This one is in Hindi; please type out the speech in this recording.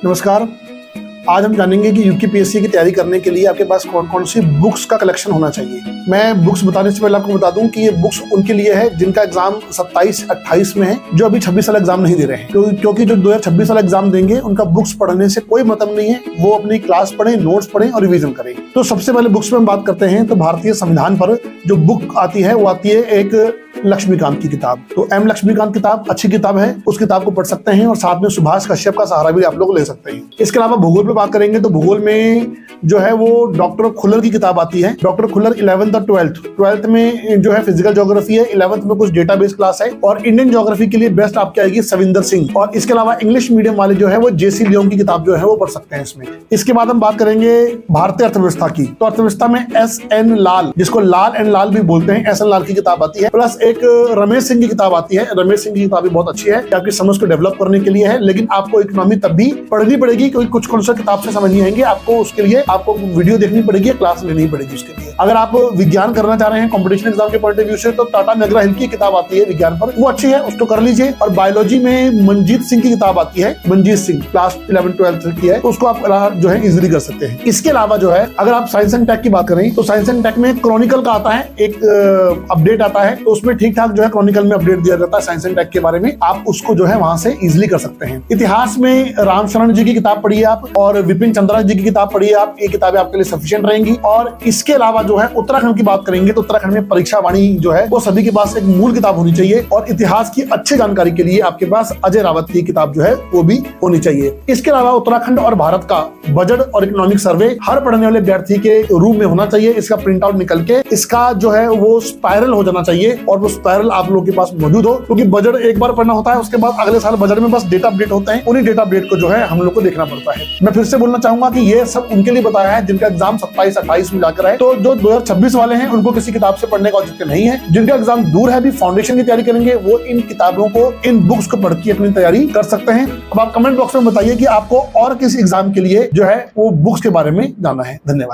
नमस्कार। आज हम जानेंगे कि यूपीएससी की तैयारी करने के लिए आपके पास कौन कौन सी बुक्स का कलेक्शन होना चाहिए। मैं बुक्स बताने से पहले आपको बता दूं कि ये बुक्स उनके लिए है जिनका एग्जाम 27-28 में है, जो अभी 26 वाला एग्जाम नहीं दे रहे हैं, क्योंकि जो 2026 वाला एग्जाम देंगे उनका बुक्स पढ़ने से कोई मतलब नहीं है। वो अपनी क्लास पढ़ें, नोट्स पढ़ें और रिविजन करें। तो सबसे पहले बुक्स में हम बात करते हैं तो भारतीय संविधान पर जो बुक आती है वो आती है एक लक्ष्मीकांत की किताब। तो एम लक्ष्मीकांत किताब अच्छी किताब है, उस किताब को पढ़ सकते हैं और साथ में सुभाष कश्यप का सहारा भी आप लोग ले सकते हैं। इसके अलावा भूगोल पे बात करेंगे तो भूगोल में जो है वो डॉक्टर खुल्लर की किताब आती है। डॉक्टर खुल्लर 11th और 12th में जो है फिजिकल ज्योग्राफी है, 11th में कुछ डेटाबेस क्लास है और इंडियन ज्योग्राफी के लिए बेस्ट आपकी आएगी सविंदर सिंह। और इसके अलावा इंग्लिश मीडियम वाले जो है वो जेसी लियोंग की किताब जो है वो पढ़ सकते हैं इसमें। इसके बाद हम बात करेंगे भारतीय अर्थव्यवस्था की। तो अर्थव्यवस्था में SN लाल, जिसको लाल एंड लाल भी बोलते हैं, SN लाल की किताब आती है। प्लस एक रमेश सिंह की किताब आती है। रमेश सिंह की किताब भी बहुत अच्छी है, आपकी समझ को डेवलप करने के लिए है, लेकिन आपको इकोनॉमी तब भी पढ़नी पड़ेगी क्योंकि कुछ कॉन्सेप्ट किताब से समझ नहीं आएंगे। आपको उसके लिए आपको वीडियो देखनी पड़ेगी, क्लास लेनी पड़ेगी उसके लिए। अगर आप विज्ञान करना चाह रहे हैं कॉम्पिटिशन एग्जाम के पॉइंट ऑफ व्यू से, तो टाटा मैकग्रा हिल की किताब आती है विज्ञान पर, वो अच्छी है, उसको कर लीजिए। और बायोलॉजी में मनजीत सिंह की किताब आती है, मनजीत सिंह क्लास 11-12 की है, तो उसको आप जो है इजिली कर सकते हैं। इसके अलावा जो है अगर आप साइंस एंड टेक की बात करें तो साइंस एंड टेक में क्रॉनिकल का आता है, एक अपडेट आता है, तो उसमें ठीक ठाक जो है क्रॉनिकल में अपडेट दिया जाता है साइंस एंड टेक के बारे में। आप उसको जो है वहां से इजिली कर सकते हैं। इतिहास में रामशरण जी की किताब पढ़िए आप और विपिन चंद्रा जी की किताब पढ़िए आप, ये किताबें आपके लिए सफिशिएंट रहेंगी। और इसके अलावा जो है उत्तराखंड की बात करेंगे तो उत्तराखंड में परीक्षा वाणी जो है वो सभी के पास एक मूल किताब होनी चाहिए। और इतिहास की अच्छी जानकारी के लिए आपके पास अजय रावत की किताब जो है वो भी होनी चाहिए। इसके अलावा उत्तराखंड और भारत का बजट और इकोनॉमिक सर्वे हर पढ़ने वाले विद्यार्थी के रूम में होना चाहिए। इसका प्रिंट आउट निकल के इसका जो है वो स्पाइरल हो जाना चाहिए और वो स्पाइरल आप लोगों के पास मौजूद हो, क्योंकि बजट एक बार पढ़ना होता है, उसके बाद अगले साल बजट में बस डेटा अपडेट होते हैं। उन्हीं डेटा अपडेट को जो है हम लोग को देखना पड़ता है। मैं फिर से बोलना चाहूंगा कि ये सब उनके लिए बताया है जिनका एग्जाम 27-28 में जाकर है। तो जो 2026 वाले हैं उनको किसी किताब से पढ़ने का औचित्य नहीं है। जिनका एग्जाम दूर है, अभी फाउंडेशन की तैयारी करेंगे, वो इन किताबों को, इन बुक्स को पढ़ के अपनी तैयारी कर सकते हैं। अब आप कमेंट बॉक्स में बताइए कि आपको और किस एग्जाम के लिए जो है वो बुक्स के बारे में जानना है। धन्यवाद।